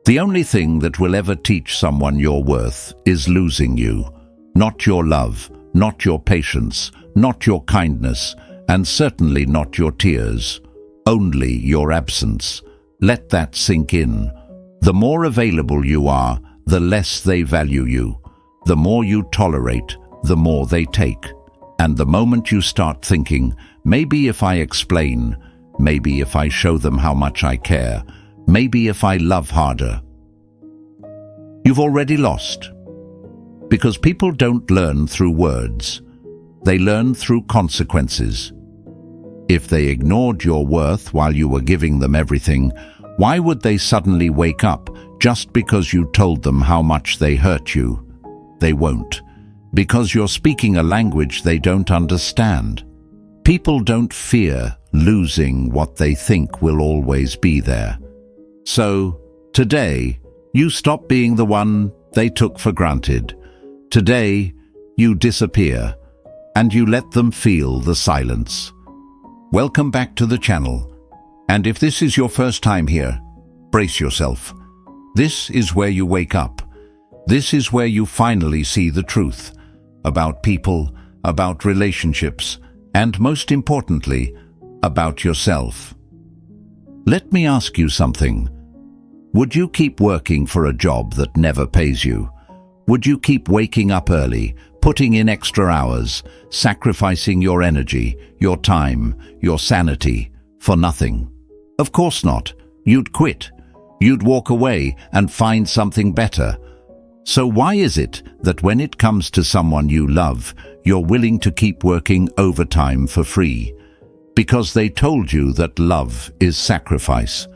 The only thing that will ever teach someone your worth is losing you. Not your love, not your patience, not your kindness, and certainly not your tears. Only your absence. Let that sink in. The more available you are, the less they value you. The more you tolerate, the more they take. And the moment you start thinking, maybe if I explain, maybe if I show them how much I care, maybe if I love harder, you've already lost. Because people don't learn through words. They learn through consequences. If they ignored your worth while you were giving them everything, why would they suddenly wake up just because you told them how much they hurt you? They won't, because you're speaking a language they don't understand. People don't fear losing what they think will always be there. So, today, you stop being the one they took for granted. Today, you disappear, and you let them feel the silence. Welcome back to the channel. And if this is your first time here, brace yourself. This is where you wake up. This is where you finally see the truth about people, about relationships, and most importantly, about yourself. Let me ask you something. Would you keep working for a job that never pays you? Would you keep waking up early, putting in extra hours, sacrificing your energy, your time, your sanity, for nothing? Of course not. You'd quit. You'd walk away and find something better. So why is it that when it comes to someone you love, you're willing to keep working overtime for free? Because they told you that love is sacrifice.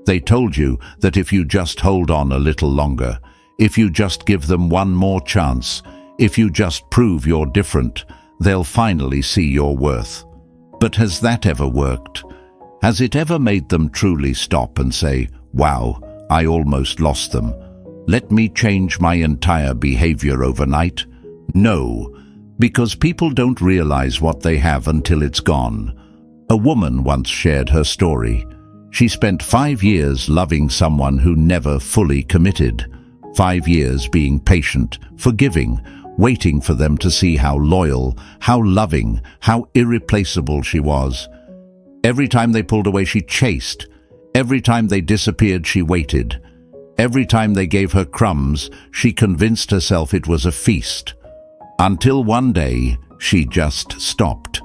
They told you that if you just hold on a little longer, if you just give them one more chance, if you just prove you're different, they'll finally see your worth. But has that ever worked? Has it ever made them truly stop and say, wow, I almost lost them. Let me change my entire behavior overnight? No, because people don't realize what they have until it's gone. A woman once shared her story. She spent 5 years loving someone who never fully committed. 5 years being patient, forgiving, waiting for them to see how loyal, how loving, how irreplaceable she was. Every time they pulled away, she chased. Every time they disappeared, she waited. Every time they gave her crumbs, she convinced herself it was a feast. Until one day, she just stopped.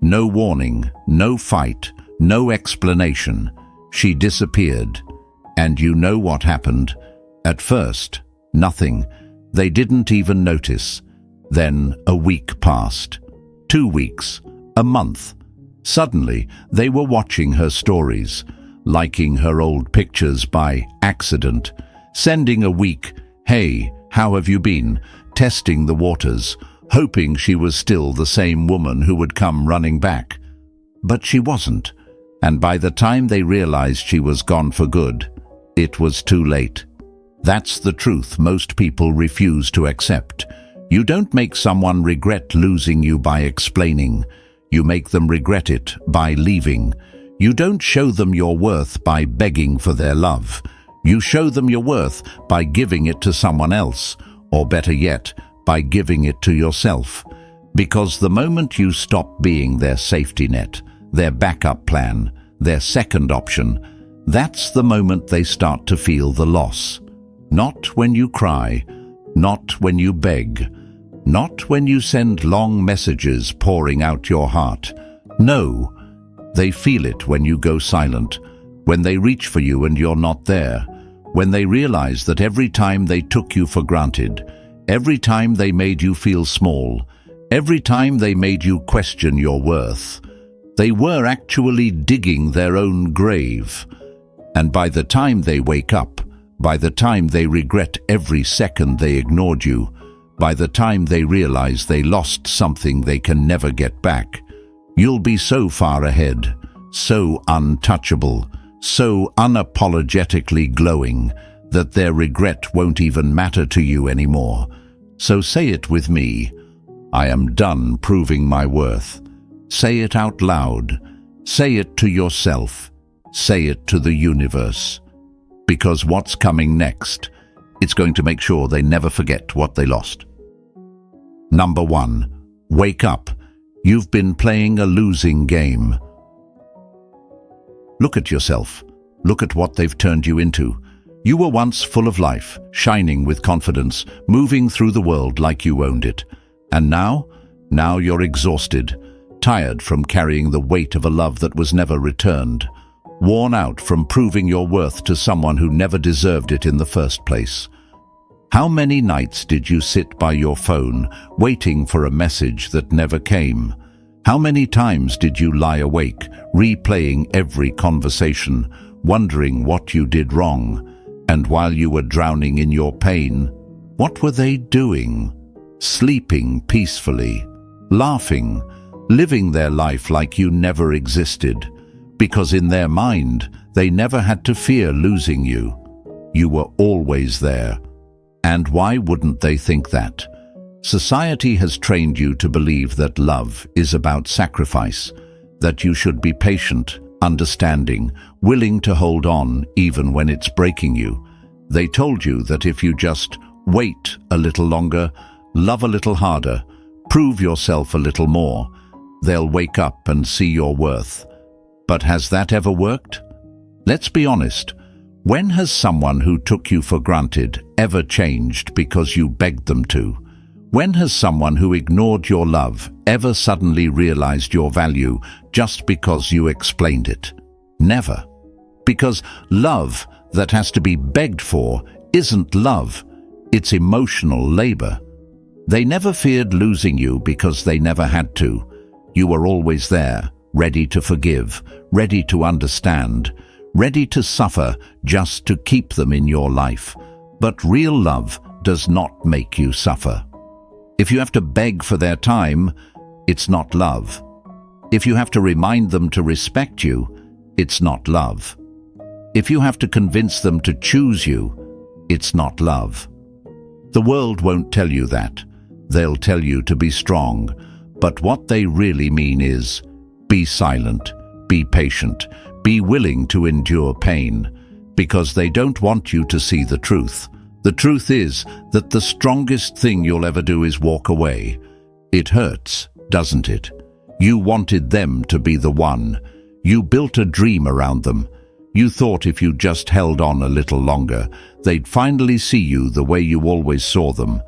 No warning, no fight, no explanation. She disappeared. And you know what happened? At first, nothing. They didn't even notice. Then a week passed. 2 weeks. A month. Suddenly, they were watching her stories, liking her old pictures by accident, sending a weak, "Hey, how have you been?" testing the waters, hoping she was still the same woman who would come running back. But she wasn't, and by the time they realized she was gone for good, it was too late. That's the truth most people refuse to accept. You don't make someone regret losing you by explaining. You make them regret it by leaving. You don't show them your worth by begging for their love. You show them your worth by giving it to someone else, or better yet, by giving it to yourself. Because the moment you stop being their safety net, their backup plan, their second option, that's the moment they start to feel the loss. Not when you cry, not when you beg, not when you send long messages pouring out your heart. No, they feel it when you go silent, when they reach for you and you're not there, when they realize that every time they took you for granted, every time they made you feel small, every time they made you question your worth, they were actually digging their own grave. And by the time they wake up, by the time they regret every second they ignored you, by the time they realize they lost something they can never get back, you'll be so far ahead, so untouchable, so unapologetically glowing that their regret won't even matter to you anymore. So say it with me. I am done proving my worth. Say it out loud. Say it to yourself. Say it to the universe. Because what's coming next, it's going to make sure they never forget what they lost. Number 1. Wake up. You've been playing a losing game. Look at yourself. Look at what they've turned you into. You were once full of life, shining with confidence, moving through the world like you owned it. And now you're exhausted, tired from carrying the weight of a love that was never returned, worn out from proving your worth to someone who never deserved it in the first place. How many nights did you sit by your phone, waiting for a message that never came? How many times did you lie awake, replaying every conversation, wondering what you did wrong? And while you were drowning in your pain, what were they doing? Sleeping peacefully, laughing, living their life like you never existed, because in their mind, they never had to fear losing you. You were always there. And why wouldn't they think that? Society has trained you to believe that love is about sacrifice, that you should be patient, understanding, willing to hold on even when it's breaking you. They told you that if you just wait a little longer, love a little harder, prove yourself a little more, they'll wake up and see your worth. But has that ever worked? Let's be honest. When has someone who took you for granted ever changed because you begged them to? When has someone who ignored your love ever suddenly realized your value just because you explained it? Never. Because love that has to be begged for isn't love. It's emotional labor. They never feared losing you because they never had to. You were always there, ready to forgive, ready to understand, ready to suffer just to keep them in your life. But real love does not make you suffer. If you have to beg for their time, it's not love. If you have to remind them to respect you, it's not love. If you have to convince them to choose you, it's not love. The world won't tell you that. They'll tell you to be strong. But what they really mean is, be silent, be patient, be willing to endure pain, because they don't want you to see the truth. The truth is that the strongest thing you'll ever do is walk away. It hurts, doesn't it? You wanted them to be the one. You built a dream around them. You thought if you just held on a little longer, they'd finally see you the way you always saw them.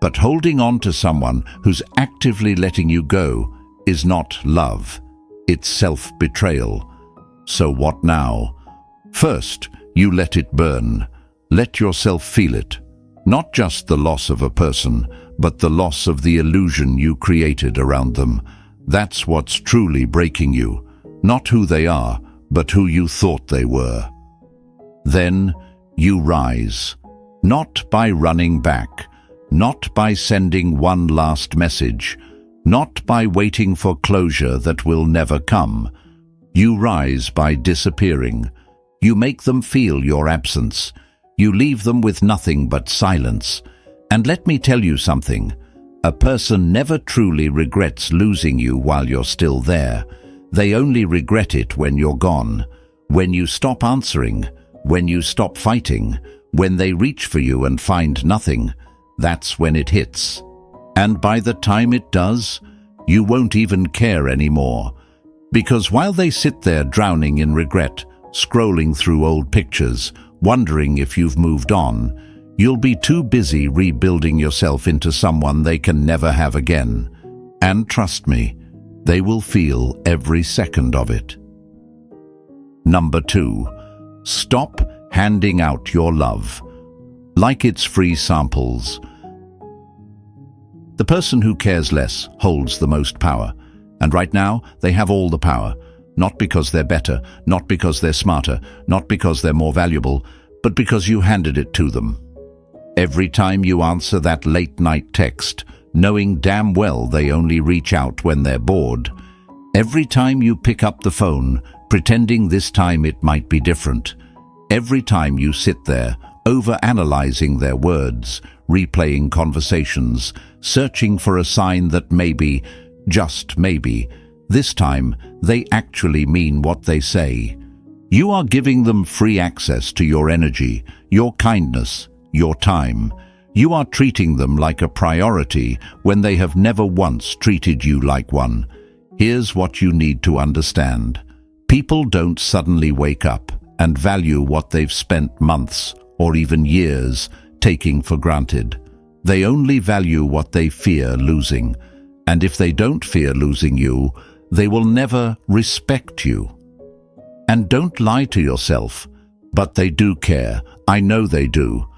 But holding on to someone who's actively letting you go is not love. It's self-betrayal. So what now? First, you let it burn. Let yourself feel it. Not just the loss of a person, but the loss of the illusion you created around them. That's what's truly breaking you. Not who they are, but who you thought they were. Then you rise. Not by running back. Not by sending one last message. Not by waiting for closure that will never come. You rise by disappearing. You make them feel your absence. You leave them with nothing but silence. And let me tell you something. A person never truly regrets losing you while you're still there. They only regret it when you're gone. When you stop answering. When you stop fighting. When they reach for you and find nothing. That's when it hits. And by the time it does, you won't even care anymore. Because while they sit there drowning in regret, scrolling through old pictures, wondering if you've moved on, you'll be too busy rebuilding yourself into someone they can never have again. And trust me, they will feel every second of it. Number 2, stop handing out your love like it's free samples. The person who cares less holds the most power. And right now, they have all the power. Not because they're better, not because they're smarter, not because they're more valuable, but because you handed it to them. Every time you answer that late-night text, knowing damn well they only reach out when they're bored. Every time you pick up the phone, pretending this time it might be different. Every time you sit there, over-analyzing their words, replaying conversations, searching for a sign that maybe, just maybe, this time they actually mean what they say. You are giving them free access to your energy, your kindness, your time. You are treating them like a priority when they have never once treated you like one. Here's what you need to understand. People don't suddenly wake up and value what they've spent months or even years taking for granted. They only value what they fear losing. And if they don't fear losing you, they will never respect you. And don't lie to yourself. But they do care. I know they do.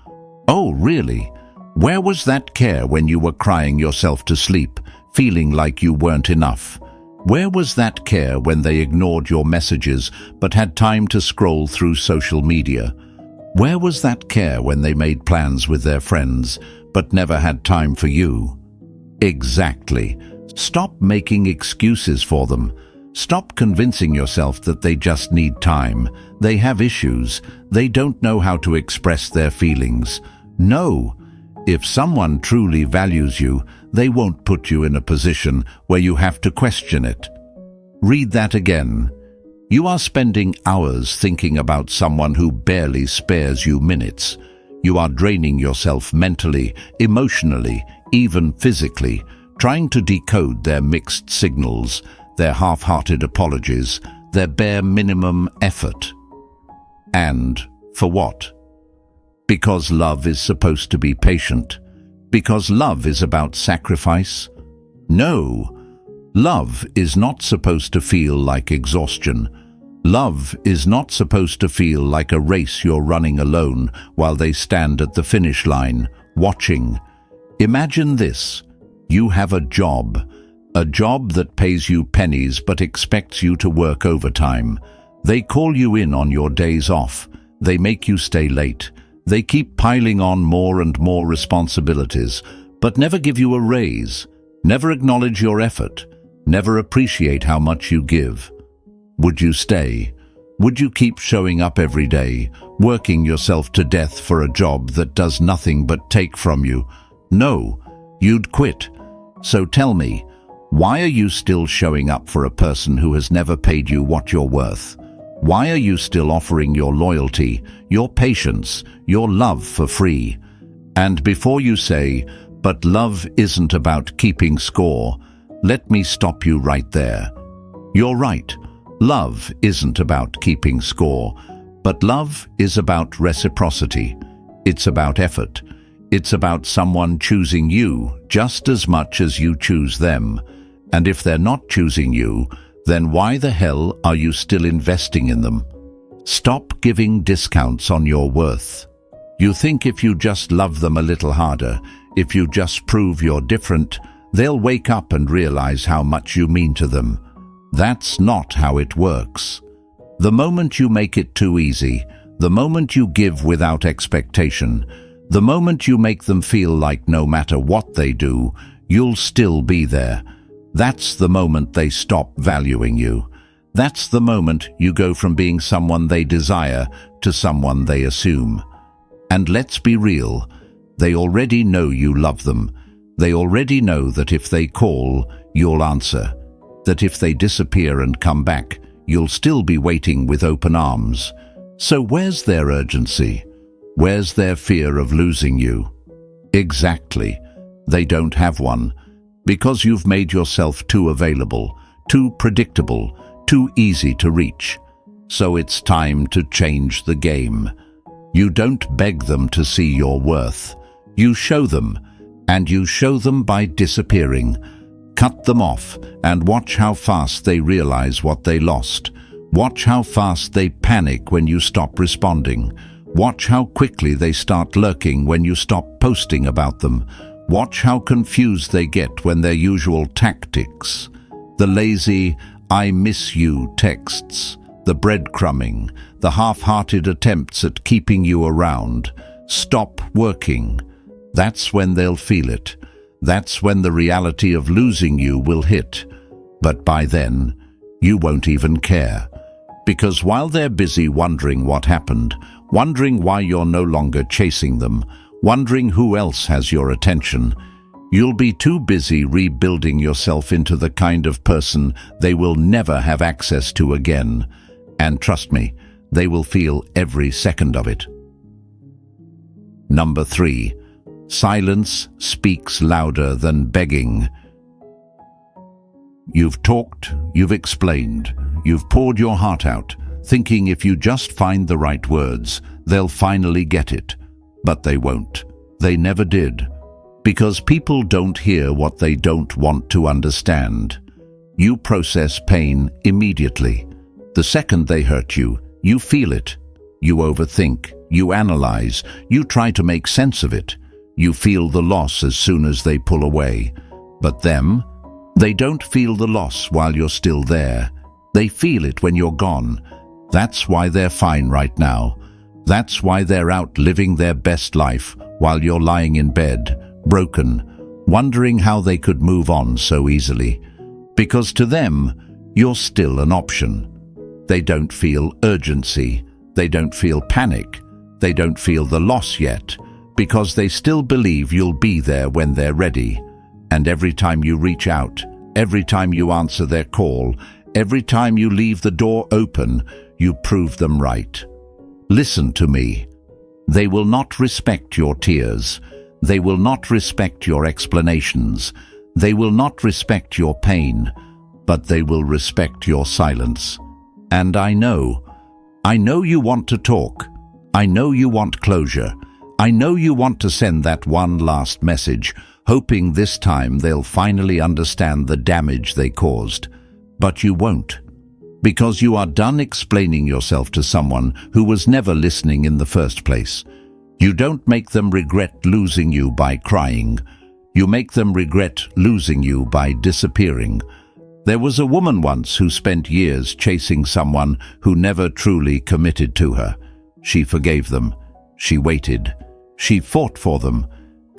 Oh, really? Where was that care when you were crying yourself to sleep, feeling like you weren't enough? Where was that care when they ignored your messages but had time to scroll through social media? Where was that care when they made plans with their friends but never had time for you? Exactly. Stop making excuses for them. Stop convincing yourself that they just need time. They have issues. They don't know how to express their feelings. No. If someone truly values you, they won't put you in a position where you have to question it. Read that again. You are spending hours thinking about someone who barely spares you minutes. You are draining yourself mentally, emotionally, even physically, trying to decode their mixed signals, their half-hearted apologies, their bare minimum effort. And for what? Because love is supposed to be patient. Because love is about sacrifice? No. Love is not supposed to feel like exhaustion. Love is not supposed to feel like a race you're running alone while they stand at the finish line, watching. Imagine this. You have a job that pays you pennies but expects you to work overtime. They call you in on your days off. They make you stay late. They keep piling on more and more responsibilities, but never give you a raise, never acknowledge your effort, never appreciate how much you give. Would you stay? Would you keep showing up every day, working yourself to death for a job that does nothing but take from you? No, you'd quit. So tell me, why are you still showing up for a person who has never paid you what you're worth? Why are you still offering your loyalty, your patience, your love for free? And before you say, but love isn't about keeping score, let me stop you right there. You're right. Love isn't about keeping score, but love is about reciprocity. It's about effort. It's about someone choosing you just as much as you choose them. And if they're not choosing you, then why the hell are you still investing in them? Stop giving discounts on your worth. You think if you just love them a little harder, if you just prove you're different, they'll wake up and realize how much you mean to them. That's not how it works. The moment you make it too easy, the moment you give without expectation, the moment you make them feel like no matter what they do, you'll still be there, that's the moment they stop valuing you. That's the moment you go from being someone they desire to someone they assume. And let's be real, they already know you love them. They already know that if they call, you'll answer. That if they disappear and come back, you'll still be waiting with open arms. So where's their urgency? Where's their fear of losing you? Exactly. They don't have one. Because you've made yourself too available, too predictable, too easy to reach. So it's time to change the game. You don't beg them to see your worth. You show them, and you show them by disappearing. Cut them off and watch how fast they realize what they lost. Watch how fast they panic when you stop responding. Watch how quickly they start lurking when you stop posting about them. Watch how confused they get when their usual tactics, the lazy, "I miss you" texts, the breadcrumbing, the half-hearted attempts at keeping you around, stop working. That's when they'll feel it. That's when the reality of losing you will hit. But by then, you won't even care. Because while they're busy wondering what happened, wondering why you're no longer chasing them, wondering who else has your attention, you'll be too busy rebuilding yourself into the kind of person they will never have access to again. And trust me, They will feel every second of it. Number 3. Silence speaks louder than begging. You've talked, you've explained, you've poured your heart out, thinking if you just find the right words, they'll finally get it. But they won't. They never did. Because people don't hear what they don't want to understand. You process pain immediately. The second they hurt you, you feel it. You overthink, you analyze, you try to make sense of it. You feel the loss as soon as they pull away. But them, they don't feel the loss while you're still there. They feel it when you're gone. That's why they're fine right now. That's why they're out living their best life while you're lying in bed, broken, wondering how they could move on so easily. Because to them, you're still an option. They don't feel urgency. They don't feel panic. They don't feel the loss yet, because they still believe you'll be there when they're ready. And every time you reach out, every time you answer their call, every time you leave the door open, you prove them right. Listen to me. They will not respect your tears. They will not respect your explanations. They will not respect your pain, but they will respect your silence. And I know you want to talk. I know you want closure. I know you want to send that one last message, hoping this time they'll finally understand the damage they caused. But you won't. Because you are done explaining yourself to someone who was never listening in the first place. You don't make them regret losing you by crying. You make them regret losing you by disappearing. There was a woman once who spent years chasing someone who never truly committed to her. She forgave them. She waited. She fought for them.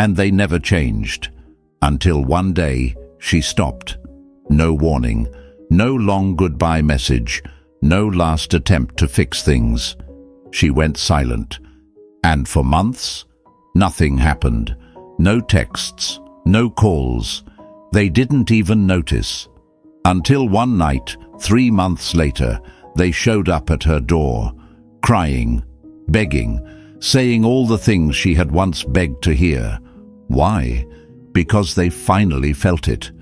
And they never changed. Until one day, she stopped. No warning. No long goodbye message. No last attempt to fix things. She went silent. And for months, nothing happened. No texts. No calls. They didn't even notice. Until one night, 3 months later, they showed up at her door, crying, begging, saying all the things she had once begged to hear. Why? Because they finally felt it.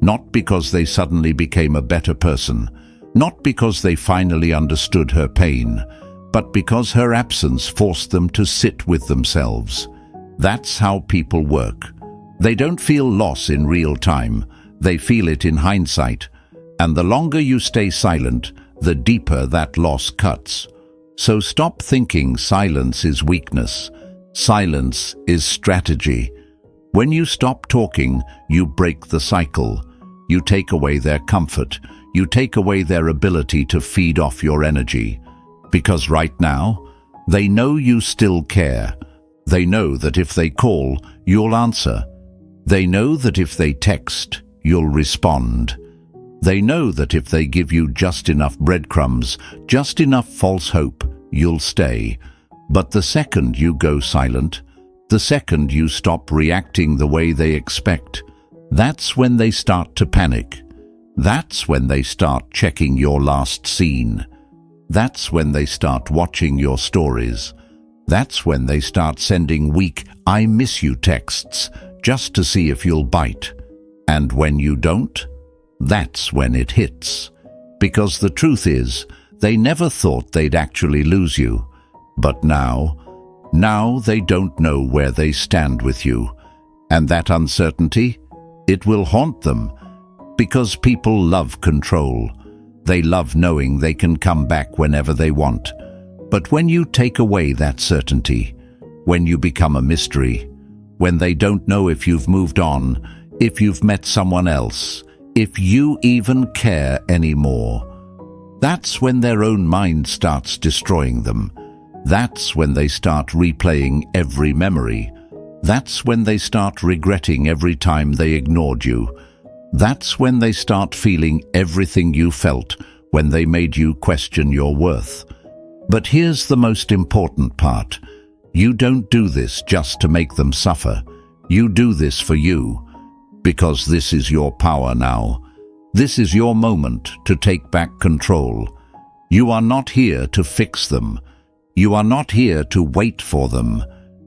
Not because they suddenly became a better person. Not because they finally understood her pain, but because her absence forced them to sit with themselves. That's how people work. They don't feel loss in real time. They feel it in hindsight. And the longer you stay silent, the deeper that loss cuts. So stop thinking silence is weakness. Silence is strategy. When you stop talking, you break the cycle. You take away their comfort. You take away their ability to feed off your energy. Because right now, they know you still care. They know that if they call, you'll answer. They know that if they text, you'll respond. They know that if they give you just enough breadcrumbs, just enough false hope, you'll stay. But the second you go silent, the second you stop reacting the way they expect, that's when they start to panic. That's when they start checking your last scene. That's when they start watching your stories. That's when they start sending weak "I miss you" texts just to see if you'll bite. And when you don't, that's when it hits. Because the truth is, they never thought they'd actually lose you. But now they don't know where they stand with you. And that uncertainty, it will haunt them. Because people love control. They love knowing they can come back whenever they want. But when you take away that certainty, when you become a mystery, when they don't know if you've moved on, if you've met someone else, if you even care anymore, that's when their own mind starts destroying them. That's when they start replaying every memory. That's when they start regretting every time they ignored you. That's when they start feeling everything you felt when they made you question your worth. But here's the most important part. You don't do this just to make them suffer. You do this for you, because this is your power now. This is your moment to take back control. You are not here to fix them. You are not here to wait for them.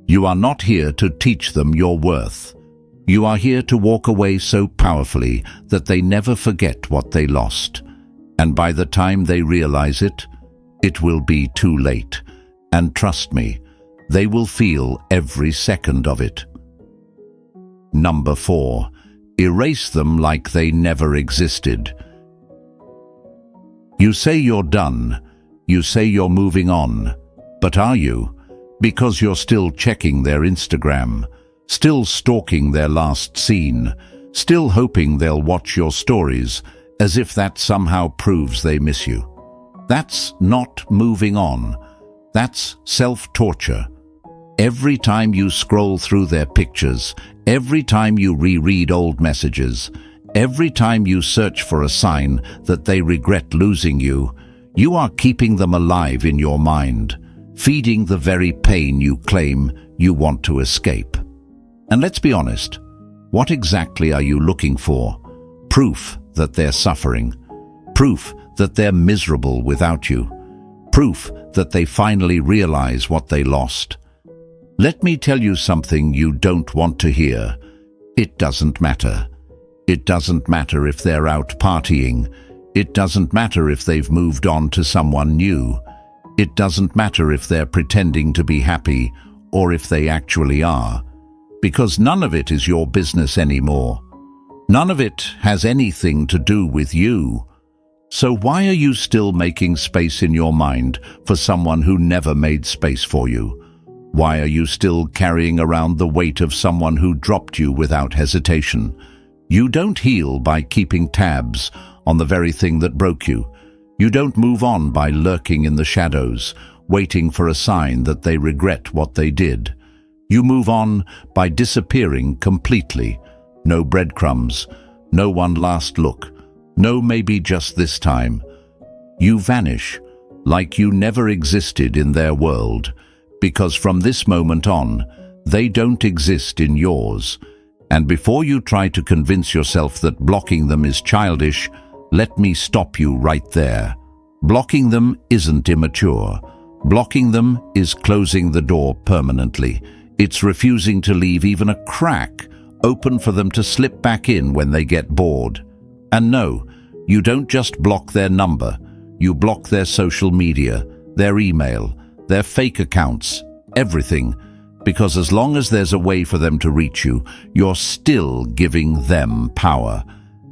You are not here to teach them your worth. You are here to walk away so powerfully that they never forget what they lost. And by the time they realize it, it will be too late. And trust me, they will feel every second of it. Number 4. Erase them like they never existed. You say you're done. You say you're moving on. But are you? Because you're still checking their Instagram, still stalking their last scene, still hoping they'll watch your stories, as if that somehow proves they miss you. That's not moving on. That's self-torture. Every time you scroll through their pictures, every time you reread old messages, every time you search for a sign that they regret losing you, you are keeping them alive in your mind, feeding the very pain you claim you want to escape. And let's be honest, what exactly are you looking for? Proof that they're suffering. Proof that they're miserable without you. Proof that they finally realize what they lost. Let me tell you something you don't want to hear. It doesn't matter. It doesn't matter if they're out partying. It doesn't matter if they've moved on to someone new. It doesn't matter if they're pretending to be happy or if they actually are. Because none of it is your business anymore. None of it has anything to do with you. So why are you still making space in your mind for someone who never made space for you? Why are you still carrying around the weight of someone who dropped you without hesitation? You don't heal by keeping tabs on the very thing that broke you. You don't move on by lurking in the shadows, waiting for a sign that they regret what they did. You move on by disappearing completely. No breadcrumbs, no one last look, no maybe just this time. You vanish like you never existed in their world, because from this moment on, they don't exist in yours. And before you try to convince yourself that blocking them is childish, let me stop you right there. Blocking them isn't immature. Blocking them is closing the door permanently. It's refusing to leave even a crack open for them to slip back in when they get bored. And no, you don't just block their number. You block their social media, their email, their fake accounts, everything. Because as long as there's a way for them to reach you, you're still giving them power.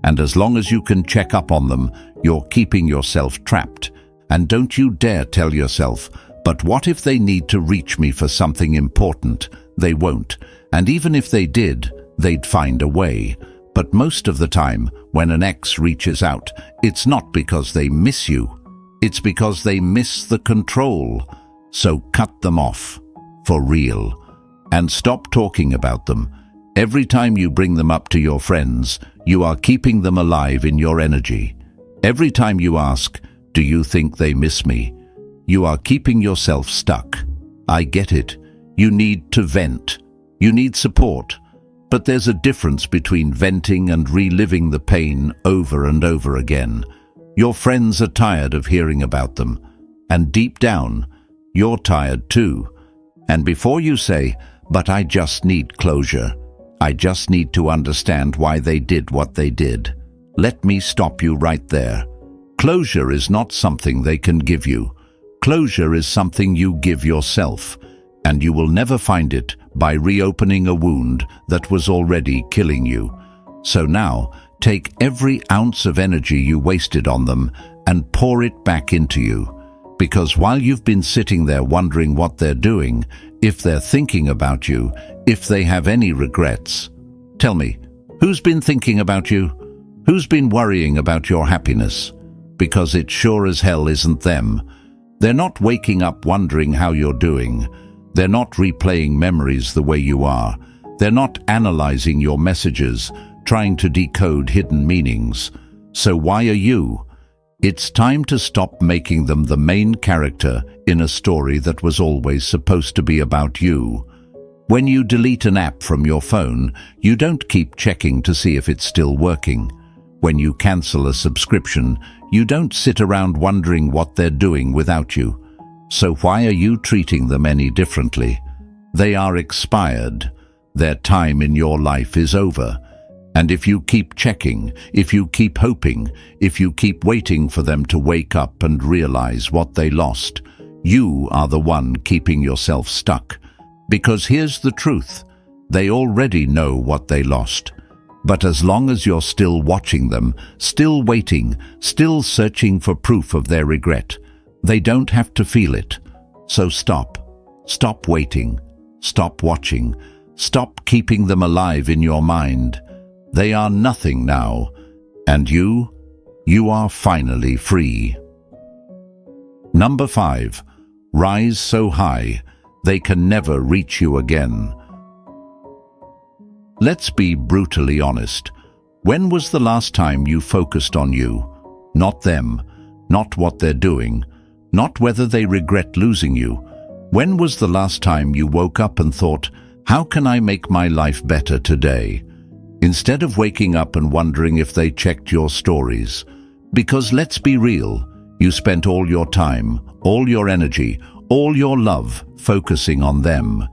And as long as you can check up on them, you're keeping yourself trapped. And don't you dare tell yourself, but what if they need to reach me for something important? They won't. And even if they did, they'd find a way. But most of the time, when an ex reaches out, it's not because they miss you. It's because they miss the control. So cut them off. For real. And stop talking about them. Every time you bring them up to your friends, you are keeping them alive in your energy. Every time you ask, "Do you think they miss me?" you are keeping yourself stuck. I get it. You need to vent. You need support. But there's a difference between venting and reliving the pain over and over again. Your friends are tired of hearing about them. And deep down, you're tired too. And before you say, "But I just need closure. I just need to understand why they did what they did," let me stop you right there. Closure is not something they can give you. Closure is something you give yourself. And you will never find it by reopening a wound that was already killing you. So now, take every ounce of energy you wasted on them and pour it back into you. Because while you've been sitting there wondering what they're doing, if they're thinking about you, if they have any regrets, tell me, who's been thinking about you? Who's been worrying about your happiness? Because it sure as hell isn't them. They're not waking up wondering how you're doing. They're not replaying memories the way you are. They're not analyzing your messages, trying to decode hidden meanings. So why are you? It's time to stop making them the main character in a story that was always supposed to be about you. When you delete an app from your phone, you don't keep checking to see if it's still working. When you cancel a subscription, You don't sit around wondering what they're doing without you. So why are you treating them any differently? They are expired. Their time in your life is over. And if you keep checking, if you keep hoping, if you keep waiting for them to wake up and realize what they lost, you are the one keeping yourself stuck. Because here's the truth. They already know what they lost. But as long as you're still watching them, still waiting, still searching for proof of their regret, they don't have to feel it. So stop. Stop waiting. Stop watching. Stop keeping them alive in your mind. They are nothing now. And you are finally free. Number 5. Rise so high, they can never reach you again. Let's be brutally honest. When was the last time you focused on you? Not them, not what they're doing, not whether they regret losing you. When was the last time you woke up and thought, how can I make my life better today? Instead of waking up and wondering if they checked your stories. Because let's be real, you spent all your time, all your energy, all your love focusing on them.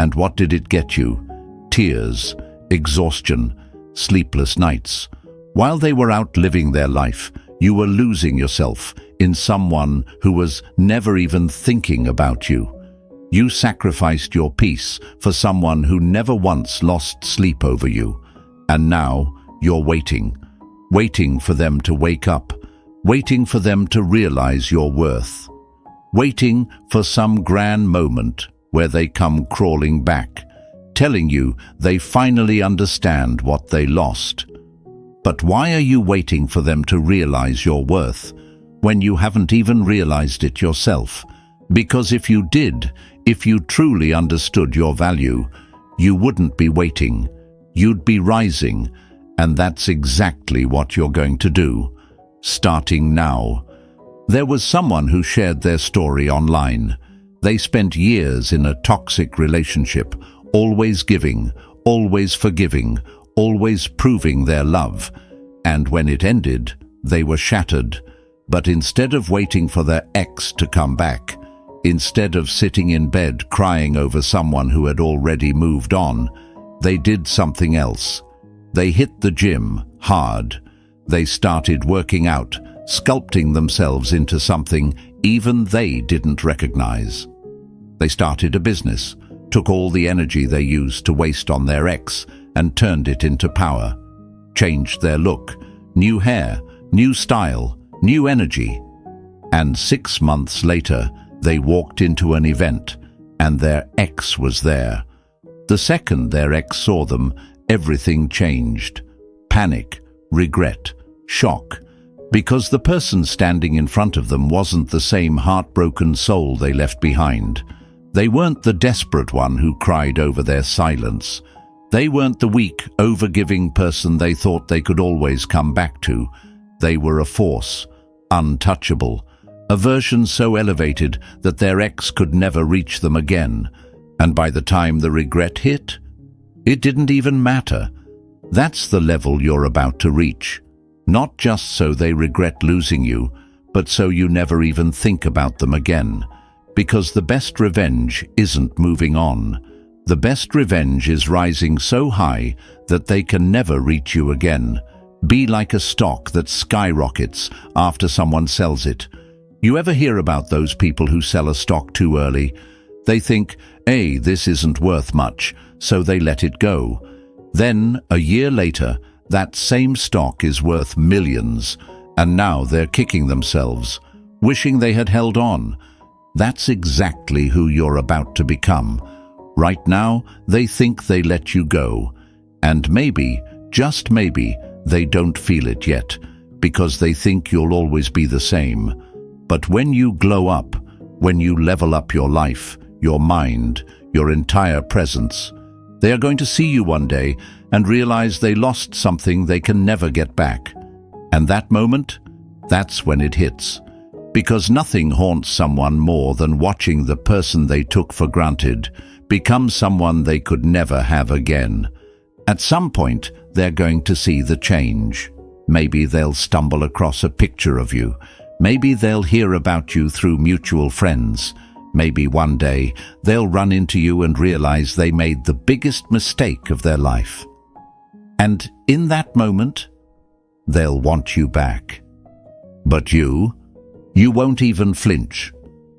And what did it get you? Tears, exhaustion, sleepless nights. While they were out living their life, you were losing yourself in someone who was never even thinking about you. You sacrificed your peace for someone who never once lost sleep over you. And now you're waiting for them to wake up, waiting for them to realize your worth, waiting for some grand moment where they come crawling back, telling you they finally understand what they lost. But why are you waiting for them to realize your worth when you haven't even realized it yourself? Because if you did, if you truly understood your value, you wouldn't be waiting. You'd be rising, and that's exactly what you're going to do, starting now. There was someone who shared their story online. They spent years in a toxic relationship, always giving, always forgiving, always proving their love. And when it ended, they were shattered. But instead of waiting for their ex to come back, instead of sitting in bed crying over someone who had already moved on, they did something else. They hit the gym hard. They started working out, sculpting themselves into something even they didn't recognize. They started a business, took all the energy they used to waste on their ex and turned it into power. Changed their look, new hair, new style, new energy. And 6 months later, they walked into an event and their ex was there. The second their ex saw them, everything changed. Panic, regret, shock. Because the person standing in front of them wasn't the same heartbroken soul they left behind. They weren't the desperate one who cried over their silence. They weren't the weak, overgiving person they thought they could always come back to. They were a force, untouchable, a version so elevated that their ex could never reach them again. And by the time the regret hit, it didn't even matter. That's the level you're about to reach. Not just so they regret losing you, but so you never even think about them again. Because the best revenge isn't moving on. The best revenge is rising so high that they can never reach you again. Be like a stock that skyrockets after someone sells it. You ever hear about those people who sell a stock too early? They think, hey, this isn't worth much, so they let it go. Then, a year later, that same stock is worth millions, and now they're kicking themselves, wishing they had held on. That's exactly who you're about to become. Right now, they think they let you go. And maybe, just maybe, they don't feel it yet, because they think you'll always be the same. But when you glow up, when you level up your life, your mind, your entire presence, they are going to see you one day and realize they lost something they can never get back. And that moment, that's when it hits. Because nothing haunts someone more than watching the person they took for granted become someone they could never have again. At some point, they're going to see the change. Maybe they'll stumble across a picture of you. Maybe they'll hear about you through mutual friends. Maybe one day they'll run into you and realize they made the biggest mistake of their life. And in that moment, they'll want you back. But you won't even flinch,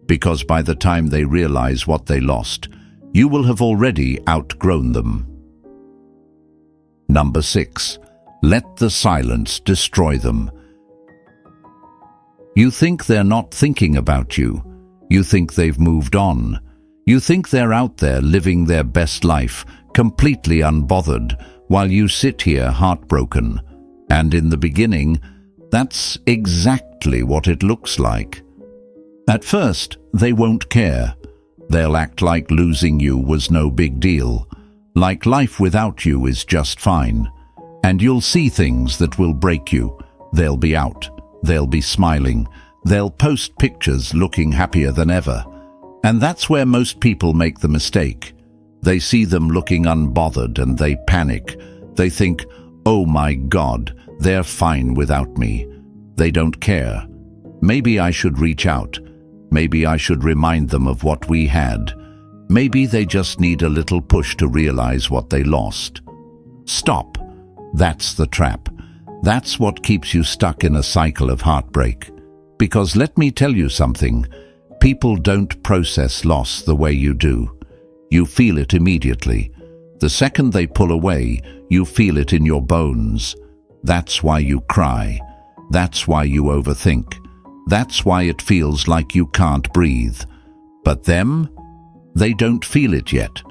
because by the time they realize what they lost, you will have already outgrown them. Number 6. Let the silence destroy them. You think they're not thinking about you. You think they've moved on. You think they're out there living their best life, completely unbothered, while you sit here heartbroken. And in the beginning, that's exactly what it looks like. At first, they won't care. They'll act like losing you was no big deal, like life without you is just fine. And you'll see things that will break you. They'll be out. They'll be smiling. They'll post pictures looking happier than ever. And that's where most people make the mistake. They see them looking unbothered and they panic. They think, oh my God, they're fine without me. They don't care. Maybe I should reach out. Maybe I should remind them of what we had. Maybe they just need a little push to realize what they lost. Stop. That's the trap. That's what keeps you stuck in a cycle of heartbreak. Because let me tell you something, people don't process loss the way you do. You feel it immediately. The second they pull away, you feel it in your bones. That's why you cry. That's why you overthink. That's why it feels like you can't breathe. But them, they don't feel it yet,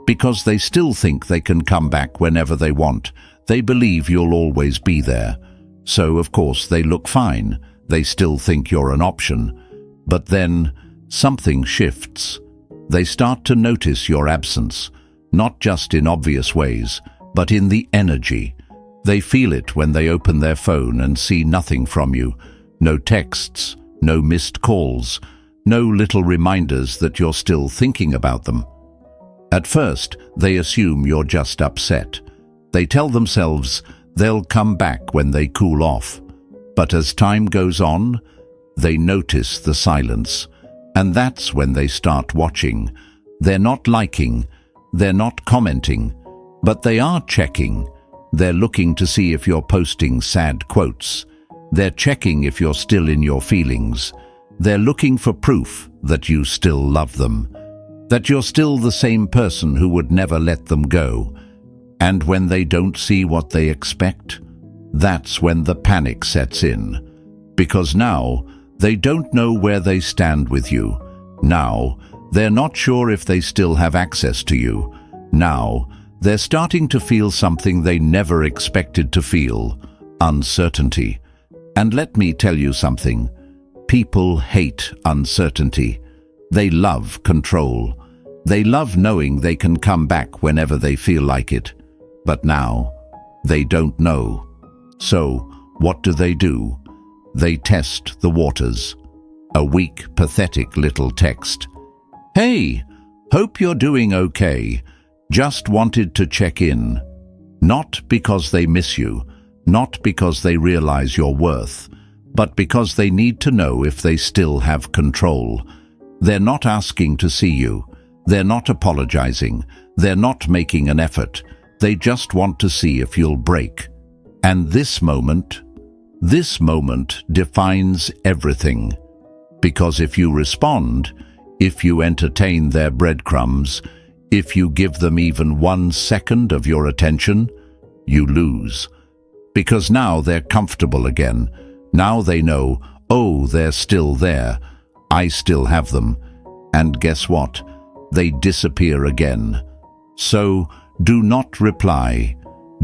because they still think they can come back whenever they want. They believe you'll always be there. So, of course, they look fine. They still think you're an option. But then, something shifts. They start to notice your absence, not just in obvious ways, but in the energy. They feel it when they open their phone and see nothing from you. No texts, no missed calls, no little reminders that you're still thinking about them. At first, they assume you're just upset. They tell themselves they'll come back when they cool off. But as time goes on, they notice the silence. And that's when they start watching. They're not liking, they're not commenting, but they are checking. They're looking to see if you're posting sad quotes. They're checking if you're still in your feelings. They're looking for proof that you still love them, that you're still the same person who would never let them go. And when they don't see what they expect, that's when the panic sets in. Because now, they don't know where they stand with you. Now, they're not sure if they still have access to you. Now, they're starting to feel something they never expected to feel: uncertainty. And let me tell you something. People hate uncertainty. They love control. They love knowing they can come back whenever they feel like it. But now, they don't know. So, what do? They test the waters. A weak, pathetic little text. Hey, hope you're doing okay. Just wanted to check in. Not because they miss you, not because they realize your worth, but because they need to know if they still have control. They're not asking to see you. They're not apologizing. They're not making an effort. They just want to see if you'll break. And this moment defines everything. Because if you respond, if you entertain their breadcrumbs, if you give them even 1 second of your attention, you lose. Because now they're comfortable again. Now they know, oh, they're still there. I still have them. And guess what? They disappear again. So, do not reply.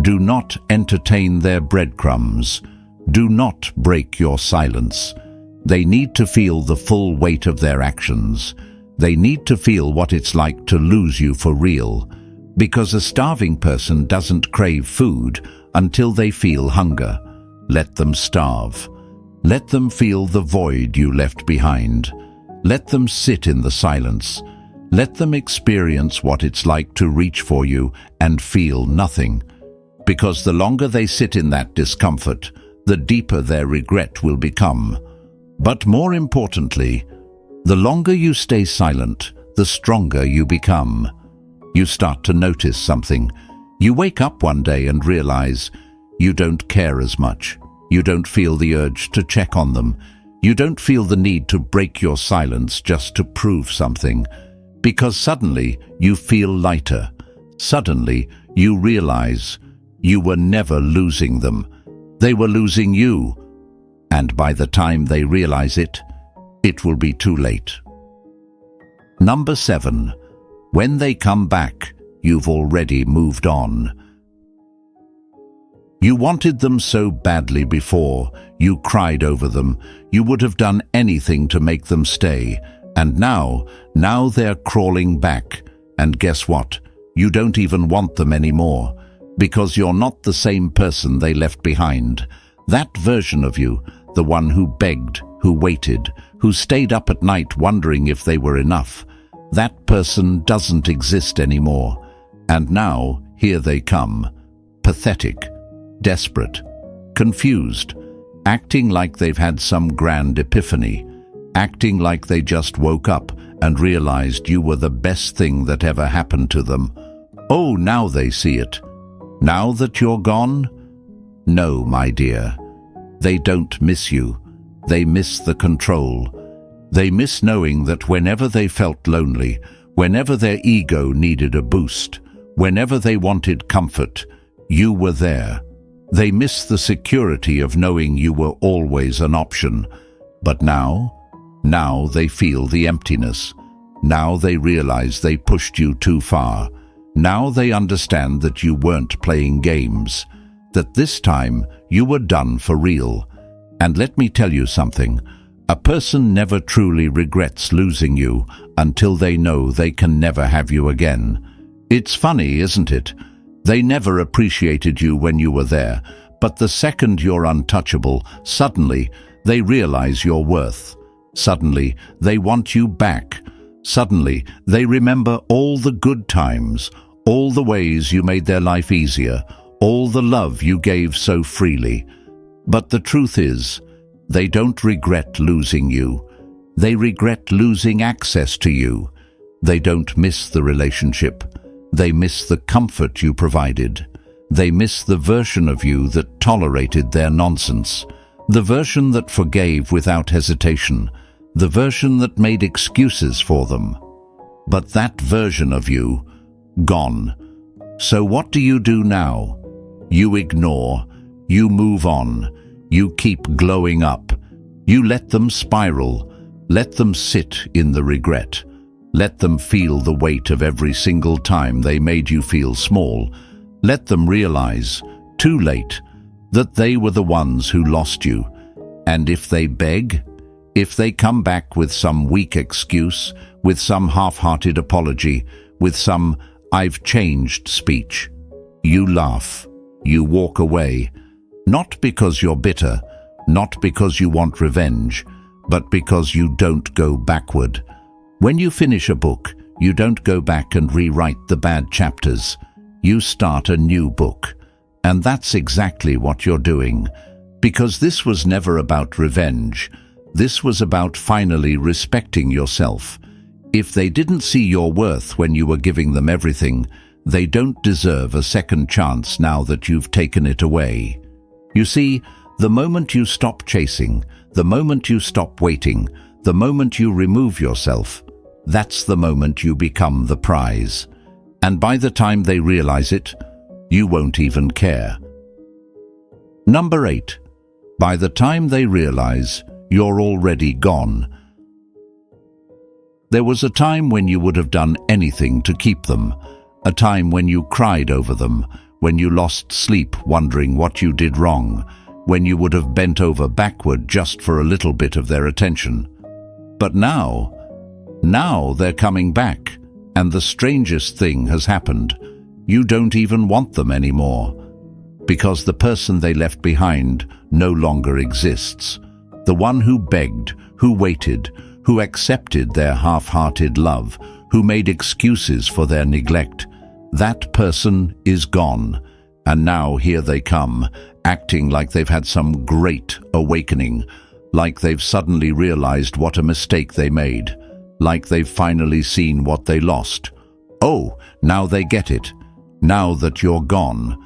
Do not entertain their breadcrumbs. Do not break your silence. They need to feel the full weight of their actions. They need to feel what it's like to lose you for real. Because a starving person doesn't crave food until they feel hunger. Let them starve. Let them feel the void you left behind. Let them sit in the silence. Let them experience what it's like to reach for you and feel nothing. Because the longer they sit in that discomfort, the deeper their regret will become. But more importantly, the longer you stay silent, the stronger you become. You start to notice something. You wake up one day and realize you don't care as much. You don't feel the urge to check on them. You don't feel the need to break your silence just to prove something. Because suddenly you feel lighter. Suddenly you realize you were never losing them. They were losing you. And by the time they realize it, it will be too late. Number 7. When they come back, you've already moved on. You wanted them so badly before, you cried over them, you would have done anything to make them stay, and now they're crawling back, and guess what? You don't even want them anymore, because you're not the same person they left behind. That version of you, the one who begged, who waited, who stayed up at night wondering if they were enough, that person doesn't exist anymore. And now, here they come, pathetic, desperate, confused, acting like they've had some grand epiphany, acting like they just woke up and realized you were the best thing that ever happened to them. Oh, now they see it. Now that you're gone? No, my dear. They don't miss you. They miss the control. They miss knowing that whenever they felt lonely, whenever their ego needed a boost, whenever they wanted comfort, you were there. They miss the security of knowing you were always an option. But now they feel the emptiness. Now they realize they pushed you too far. Now they understand that you weren't playing games, that this time you were done for real. And let me tell you something. A person never truly regrets losing you until they know they can never have you again. It's funny, isn't it? They never appreciated you when you were there, but the second you're untouchable, suddenly they realize your worth. Suddenly they want you back. Suddenly they remember all the good times, all the ways you made their life easier, all the love you gave so freely. But the truth is, they don't regret losing you. They regret losing access to you. They don't miss the relationship. They miss the comfort you provided. They miss the version of you that tolerated their nonsense, the version that forgave without hesitation, the version that made excuses for them. But that version of you, gone. So what do you do now? You ignore. You move on. You keep glowing up. You let them spiral. Let them sit in the regret. Let them feel the weight of every single time they made you feel small. Let them realize, too late, that they were the ones who lost you. And if they beg, if they come back with some weak excuse, with some half-hearted apology, with some "I've changed" speech, you laugh, you walk away, not because you're bitter, not because you want revenge, but because you don't go backward. When you finish a book, you don't go back and rewrite the bad chapters. You start a new book. And that's exactly what you're doing. Because this was never about revenge. This was about finally respecting yourself. If they didn't see your worth when you were giving them everything, they don't deserve a second chance now that you've taken it away. You see, the moment you stop chasing, the moment you stop waiting, the moment you remove yourself, that's the moment you become the prize. And by the time they realize it, you won't even care. Number 8. By the time they realize, you're already gone. There was a time when you would have done anything to keep them, a time when you cried over them, when you lost sleep wondering what you did wrong, when you would have bent over backward just for a little bit of their attention. But now they're coming back, and the strangest thing has happened. You don't even want them anymore, because the person they left behind no longer exists. The one who begged, who waited, who accepted their half-hearted love, who made excuses for their neglect, that person is gone. And now here they come, acting like they've had some great awakening, like they've suddenly realized what a mistake they made, like they've finally seen what they lost. Oh, now they get it, now that you're gone.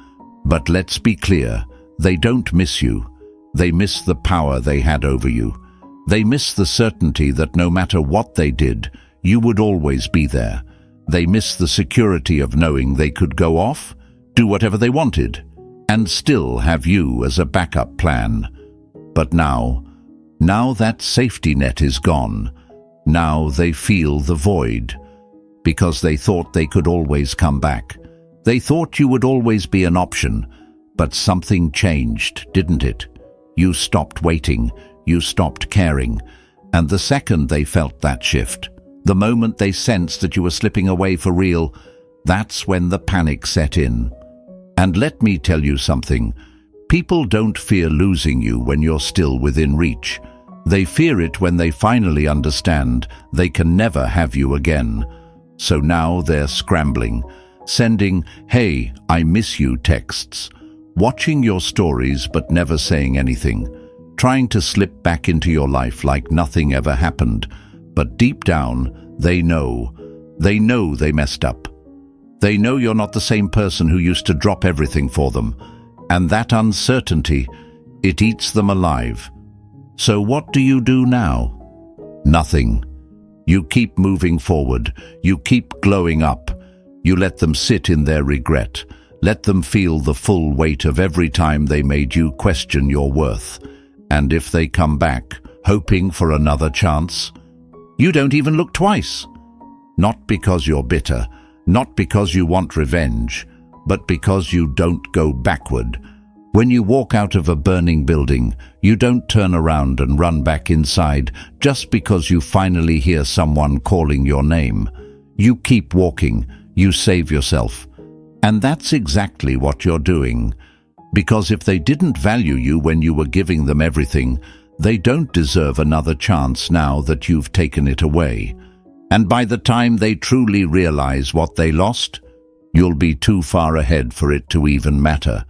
But let's be clear, they don't miss you. They miss the power they had over you. They miss the certainty that no matter what they did, you would always be there. They miss the security of knowing they could go off, do whatever they wanted, and still have you as a backup plan. But now that safety net is gone, now they feel the void, because they thought they could always come back. They thought you would always be an option, but something changed, didn't it? You stopped waiting, you stopped caring, and the second they felt that shift, the moment they sensed that you were slipping away for real, that's when the panic set in. And let me tell you something, people don't fear losing you when you're still within reach. They fear it when they finally understand they can never have you again. So now they're scrambling, sending, "Hey, I miss you" texts, watching your stories but never saying anything, trying to slip back into your life like nothing ever happened. But deep down, they know they messed up. They know you're not the same person who used to drop everything for them. And that uncertainty, it eats them alive. So what do you do now? Nothing. You keep moving forward. You keep glowing up. You let them sit in their regret. Let them feel the full weight of every time they made you question your worth. And if they come back, hoping for another chance, you don't even look twice. Not because you're bitter, not because you want revenge, but because you don't go backward. When you walk out of a burning building, you don't turn around and run back inside just because you finally hear someone calling your name. You keep walking, you save yourself. And that's exactly what you're doing. Because if they didn't value you when you were giving them everything, they don't deserve another chance now that you've taken it away. And by the time they truly realize what they lost, you'll be too far ahead for it to even matter.